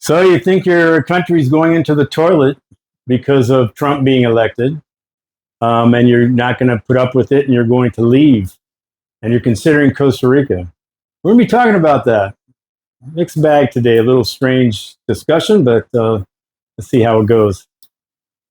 So you think your country's going into the toilet because of Trump being elected, and you're not going to put up with it, and you're going to leave, and you're considering Costa Rica. We're going to be talking about that. Mixed bag today, a little strange discussion, but let's see how it goes.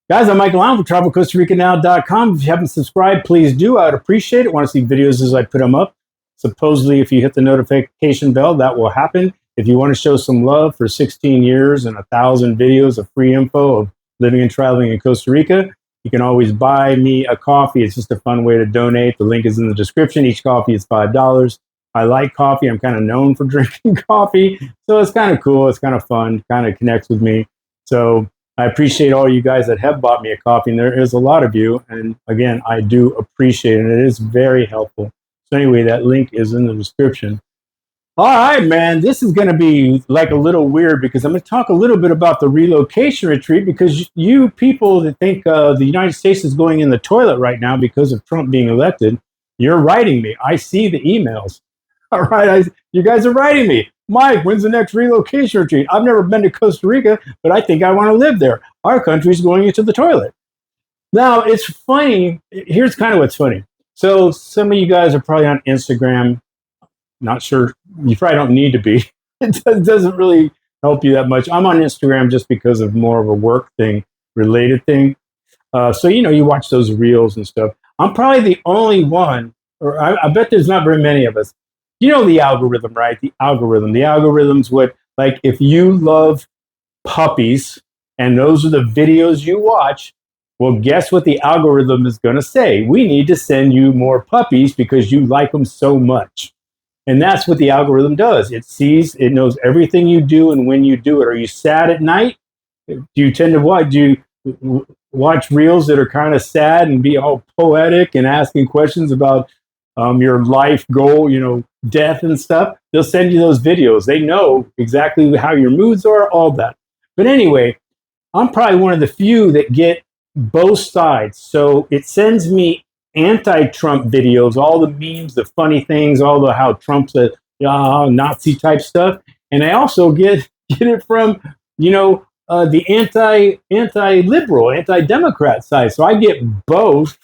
Guys, I'm Michael Allen from TravelCostaRicaNow.com. If you haven't subscribed, please do. I would appreciate it. Want to see videos as I put them up. Supposedly, if you hit the notification bell, that will happen. If you want to show some love for 16 years and 1,000 videos of free info of living and traveling in Costa Rica, you can always buy me a coffee. It's just a fun way to donate. The link is in the description. Each coffee is $5. I like coffee. I'm kind of known for drinking coffee. So it's kind of cool. It's kind of fun, kind of connects with me. So I appreciate all you guys that have bought me a coffee, and there is a lot of you. And again, I do appreciate it. It is very helpful. So anyway, that link is in the description. All right, man, this is going to be like a little weird because I'm going to talk a little bit about the relocation retreat, because you people that think the United States is going in the toilet right now because of Trump being elected, you're writing me. I see the emails. All right, you guys are writing me. Mike, when's the next relocation retreat? I've never been to Costa Rica, but I think I want to live there. Our country's going into the toilet. Now, it's funny. Here's kind of what's funny. So some of you guys are probably on Instagram. Not sure. You probably don't need to be. It doesn't really help you that much. I'm on Instagram just because of more of a work thing, related thing. So, you watch those reels and stuff. I'm probably the only one, or I bet there's not very many of us. You know the algorithm, right? The algorithm. The algorithm's what, like, if you love puppies and those are the videos you watch, well, guess what the algorithm is going to say? We need to send you more puppies because you like them so much. And that's what the algorithm does. It knows everything you do and when you do it. Are you sad at night? Do you tend to watch? Do you watch reels that are kind of sad and be all poetic and asking questions about your life goal, death and stuff? They'll send you those videos. They know exactly how your moods are, all that. But anyway, I'm probably one of the few that get both sides. So it sends me anti-Trump videos, all the memes, the funny things, all the how Trump's a Nazi type stuff. And I also get it from, the anti-liberal, anti-Democrat side. So I get both.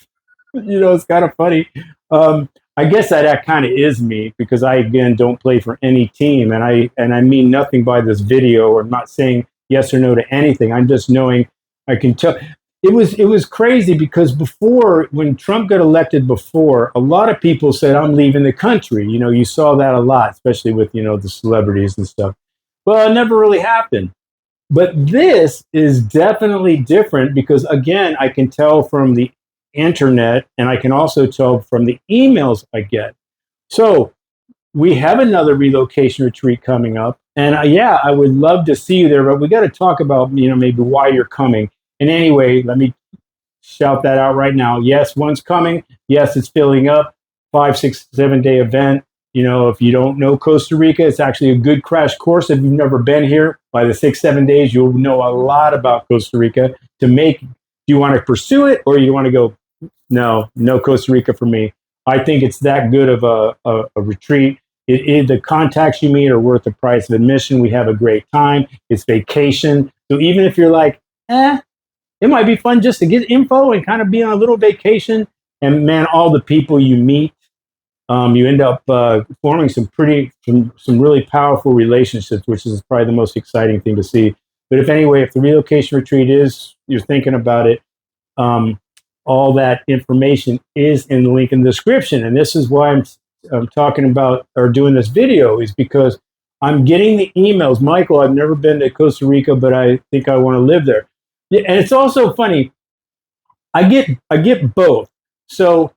It's kind of funny. I guess that kind of is me, because I, again, don't play for any team. And I mean nothing by this video. I'm not saying yes or no to anything. I'm just knowing I can tell. It was crazy because before, when Trump got elected before, a lot of people said, I'm leaving the country. You saw that a lot, especially with, the celebrities and stuff. Well, it never really happened. But this is definitely different because, again, I can tell from the internet, and I can also tell from the emails I get. So we have another relocation retreat coming up. And I would love to see you there, but we got to talk about, maybe why you're coming. And anyway, let me shout that out right now. Yes, one's coming. Yes, it's filling up. 5, 6, 7-day event. If you don't know Costa Rica, it's actually a good crash course. If you've never been here, by the 6, 7 days, you'll know a lot about Costa Rica. Do you want to pursue it, or you want to go, no Costa Rica for me? I think it's that good of a retreat. The contacts you meet are worth the price of admission. We have a great time. It's vacation. So even if you're like, it might be fun just to get info and kind of be on a little vacation. And man, all the people you meet, you end up forming some really powerful relationships, which is probably the most exciting thing to see. But if the relocation retreat you're thinking about it, all that information is in the link in the description. And this is why I'm talking about, or doing this video, is because I'm getting the emails. Michael, I've never been to Costa Rica, but I think I want to live there. And it's also funny. I get both. So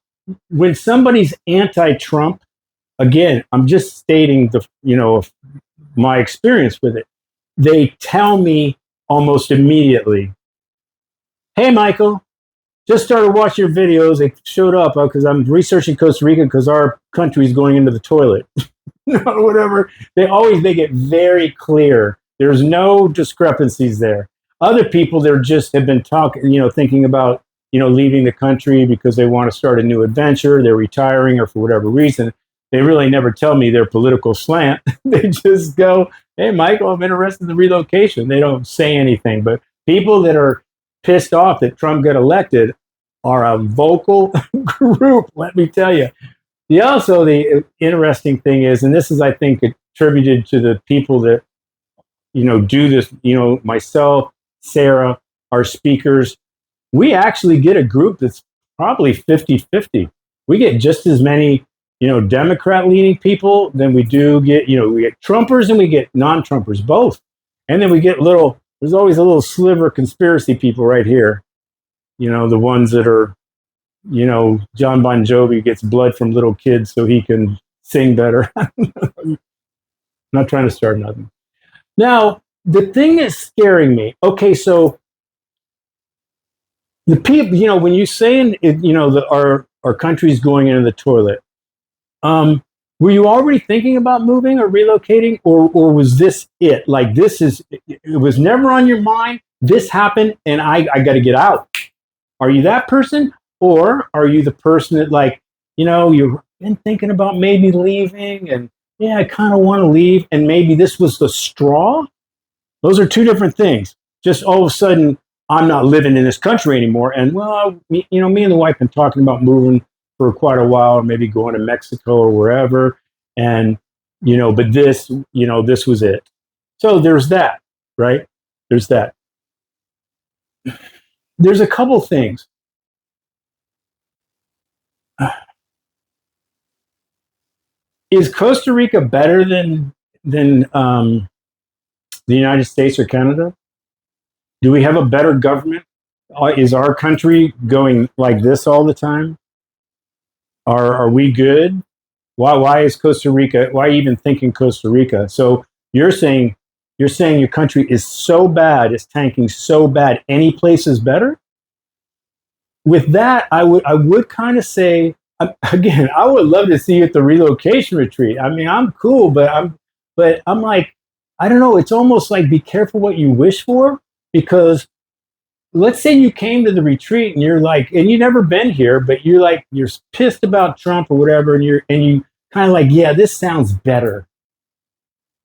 when somebody's anti-Trump, again, I'm just stating my experience with it. They tell me almost immediately, "Hey, Michael, just started watching your videos. It showed up because I'm researching Costa Rica because our country is going into the toilet." Whatever. They make it very clear. There's no discrepancies there. Other people, have been talking, thinking about, leaving the country because they want to start a new adventure. They're retiring or for whatever reason. they really never tell me their political slant. They just go, hey, Michael, I'm interested in the relocation. They don't say anything. But people that are pissed off that Trump got elected are a vocal group, let me tell you. The interesting thing is, and this is, I think, attributed to the people that, do this, myself, Sarah, our speakers, we actually get a group that's probably 50-50. We get just as many, Democrat leaning people than we do get, we get Trumpers and we get non-Trumpers, both. And then we get there's always a little sliver of conspiracy people right here. The ones that are, John Bon Jovi gets blood from little kids so he can sing better. I'm not trying to start nothing. Now, the thing that's scaring me, okay, so the people, when you say, our country's going into the toilet, were you already thinking about moving or relocating, or was this it? Like, it was never on your mind, this happened, and I got to get out. Are you that person? Or are you the person that, like, you've been thinking about maybe leaving, and yeah, I kind of want to leave, and maybe this was the straw? Those are two different things. Just all of a sudden, I'm not living in this country anymore. And well, me and the wife have been talking about moving for quite a while, or maybe going to Mexico or wherever. And, but this was it. So there's that, right? There's that. There's a couple things. Is Costa Rica better than the United States or Canada? Do we have a better government? Is our country going like this all the time? Are we good? Why is Costa Rica? Why even thinking Costa Rica? So you're saying your country is so bad, it's tanking so bad, any place is better? With that, I would kind of say, again, I would love to see you at the relocation retreat. I mean, I'm cool, but I'm like, I don't know. It's almost like, be careful what you wish for, because let's say you came to the retreat and you're like, and you've never been here, but you're pissed about Trump or whatever, and you kind of like, yeah, this sounds better.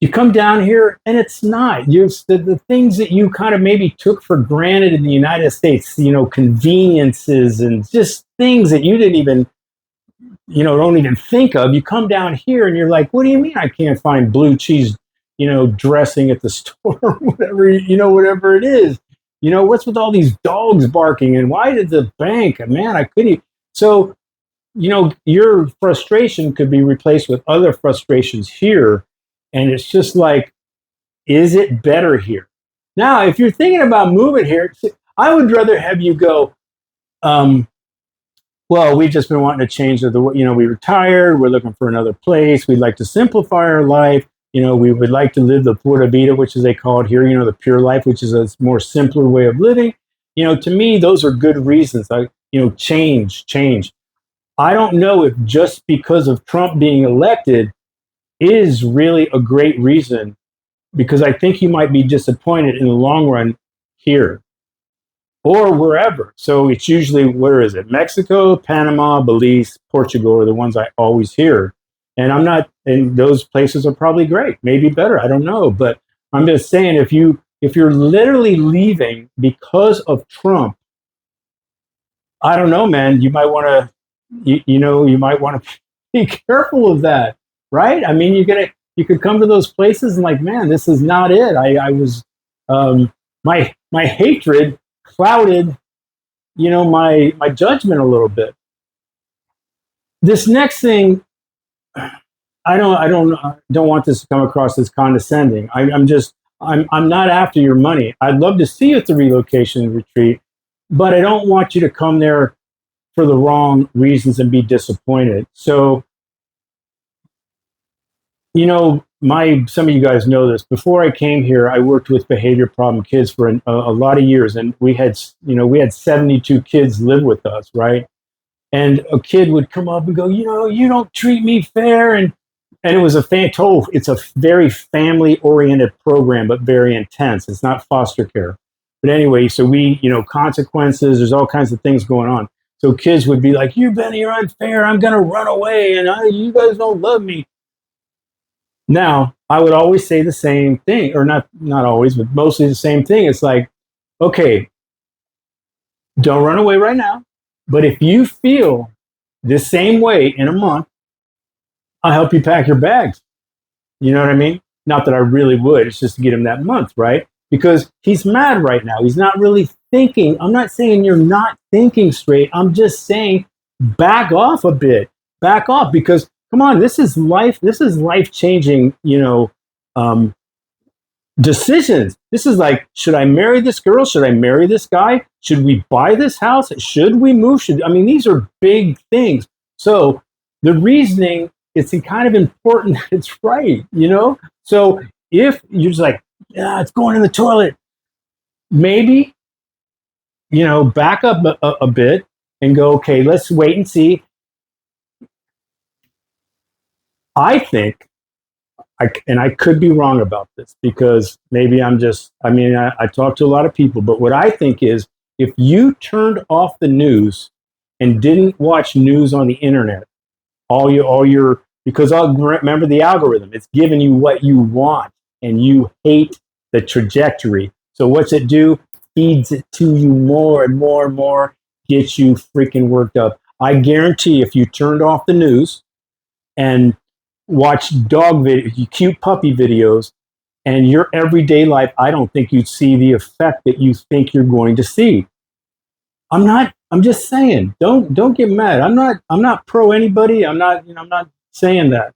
You come down here and it's not. The things that you kind of maybe took for granted in the United States, conveniences and just things that you didn't even, don't even think of. You come down here and you're like, what do you mean I can't find blue cheese, dressing at the store, whatever it is. What's with all these dogs barking, and why did the bank, man, I couldn't. So, your frustration could be replaced with other frustrations here. And it's just like, is it better here? Now, if you're thinking about moving here, I would rather have you go, well, we've just been wanting to change we retired, we're looking for another place, we'd like to simplify our life, we would like to live the pura vida, which is they call it here, the pure life, which is a more simpler way of living. To me, those are good reasons. Change. I don't know if just because of Trump being elected is really a great reason, because I think you might be disappointed in the long run here or wherever. So it's usually, where is it? Mexico, Panama, Belize, Portugal are the ones I always hear. And those places are probably great, maybe better, I don't know. But I'm just saying, if you're literally leaving because of Trump, I don't know, man, you might want to, you might want to be careful of that. Right? I mean, you could come to those places and like, man, this is not it. I was, my hatred clouded, my judgment a little bit. This next thing, I don't want this to come across as condescending. I'm not after your money. I'd love to see you at the relocation retreat, but I don't want you to come there for the wrong reasons and be disappointed. So, some of you guys know this. Before I came here, I worked with behavior problem kids for a lot of years, and we had 72 kids live with us, right? And a kid would come up and go, you don't treat me fair, and it was it's a very family-oriented program, but very intense. It's not foster care, but anyway. So we, consequences. There's all kinds of things going on. So kids would be like, you're unfair. I'm going to run away. And you guys don't love me. Now, I would always say the same thing, or not always, but mostly the same thing. It's like, okay, don't run away right now. But if you feel the same way in a month, I'll help you pack your bags. You know what I mean? Not that I really would. It's just to get him that month, right? Because he's mad right now. He's not really thinking. I'm not saying you're not thinking straight. I'm just saying back off a bit. Back off, because come on, this is life. This is life changing, decisions. This is like, should I marry this girl? Should I marry this guy? Should we buy this house? Should we move? These are big things. So the reasoning, it's kind of important. It's right, So if you're just like, yeah, it's going in the toilet, maybe, back up a bit and go, okay, let's wait and see. I think, I could be wrong about this, because maybe I talk to a lot of people, but what I think is, if you turned off the news and didn't watch news on the internet, because I'll remember the algorithm, it's giving you what you want and you hate the trajectory. So what's it do? Feeds it to you more and more and more, gets you freaking worked up. I guarantee if you turned off the news and watch dog videos, cute puppy videos, and your everyday life, I don't think you'd see the effect that you think you're going to see. I'm just saying, don't get mad. I'm not pro anybody. I'm not saying that.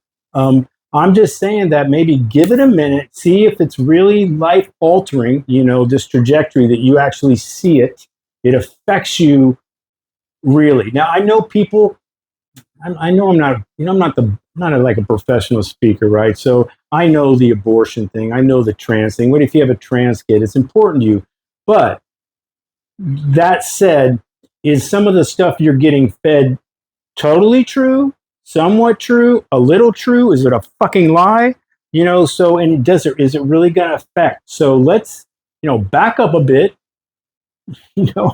I'm just saying that maybe give it a minute, see if it's really life altering, this trajectory, that you actually see it affects you really. Now, I know people, I know I'm not like a professional speaker, right? So I know the abortion thing. I know the trans thing. What if you have a trans kid? It's important to you. But that said, is some of the stuff you're getting fed totally true, somewhat true, a little true? Is it a fucking lie? So, and is it really going to affect? So let's, back up a bit.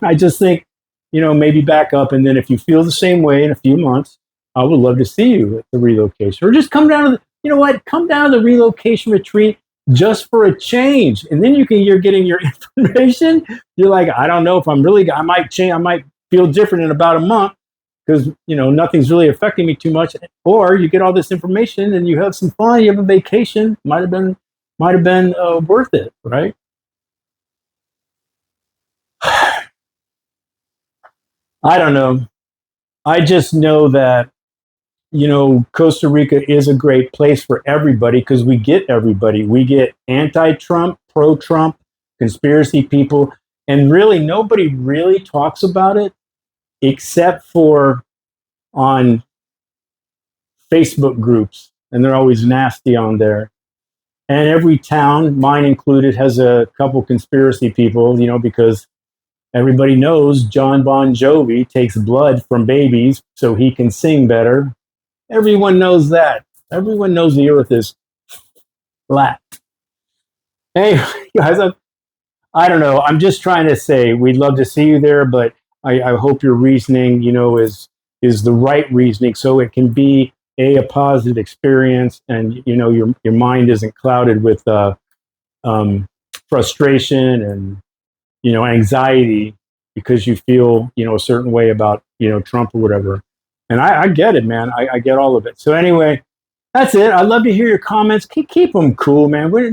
I just think, maybe back up. And then if you feel the same way in a few months, I would love to see you at the relocation, or just come down to come down to the relocation retreat just for a change. And then you're getting your information. You're like, I don't know if I might change. I might feel different in about a month, because, nothing's really affecting me too much. Or you get all this information and you have some fun. You have a vacation. Might have been worth it, right? I don't know. I just know that, Costa Rica is a great place for everybody, because we get everybody. We get anti-Trump, pro-Trump, conspiracy people, and really nobody really talks about it except for on Facebook groups, and they're always nasty on there. And every town, mine included, has a couple conspiracy people, because everybody knows John Bon Jovi takes blood from babies so he can sing better. Everyone knows that. Everyone knows the earth is flat. Hey, guys, I don't know. I'm just trying to say we'd love to see you there, but I hope your reasoning, is the right reasoning, so it can be a positive experience, and your mind isn't clouded with frustration and anxiety because you feel a certain way about Trump or whatever. And I get it, man. I get all of it. So anyway, that's it. I'd love to hear your comments. Keep them cool, man. We're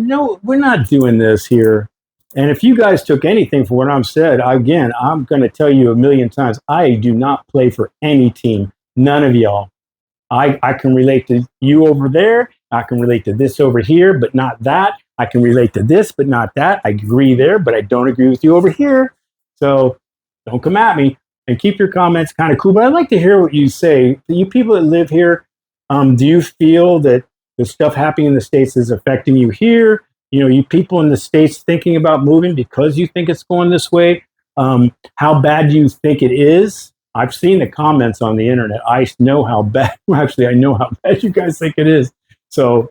not doing this here. And if you guys took anything from what I've said, again, I'm going to tell you a million times, I do not play for any team. None of y'all. I can relate to you over there. I can relate to this over here, but not that. I can relate to this, but not that. I agree there, but I don't agree with you over here. So don't come at me, and keep your comments kind of cool. But I'd like to hear what you say. You people that live here, do you feel that the stuff happening in the States is affecting you here? You people in the States thinking about moving because you think it's going this way. How bad do you think it is? I've seen the comments on the internet. I know how bad. Actually, I know how bad you guys think it is. So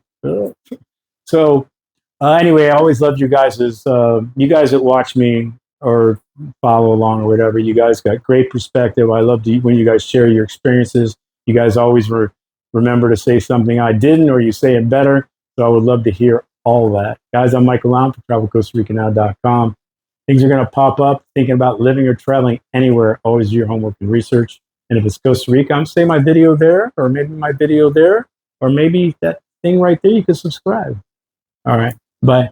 anyway, I always loved you guys. You guys that watch me, or follow along or whatever. You guys got great perspective. I love when you guys share your experiences. You guys always remember to say something I didn't, or you say it better. So I would love to hear all that. Guys, I'm Michael Lam from TravelCostaRicaNow.com. Things are going to pop up. Thinking about living or traveling anywhere, always do your homework and research. And if it's Costa Rica, I'm saying my video there, or maybe my video there, or maybe that thing right there, you can subscribe. All right. Bye.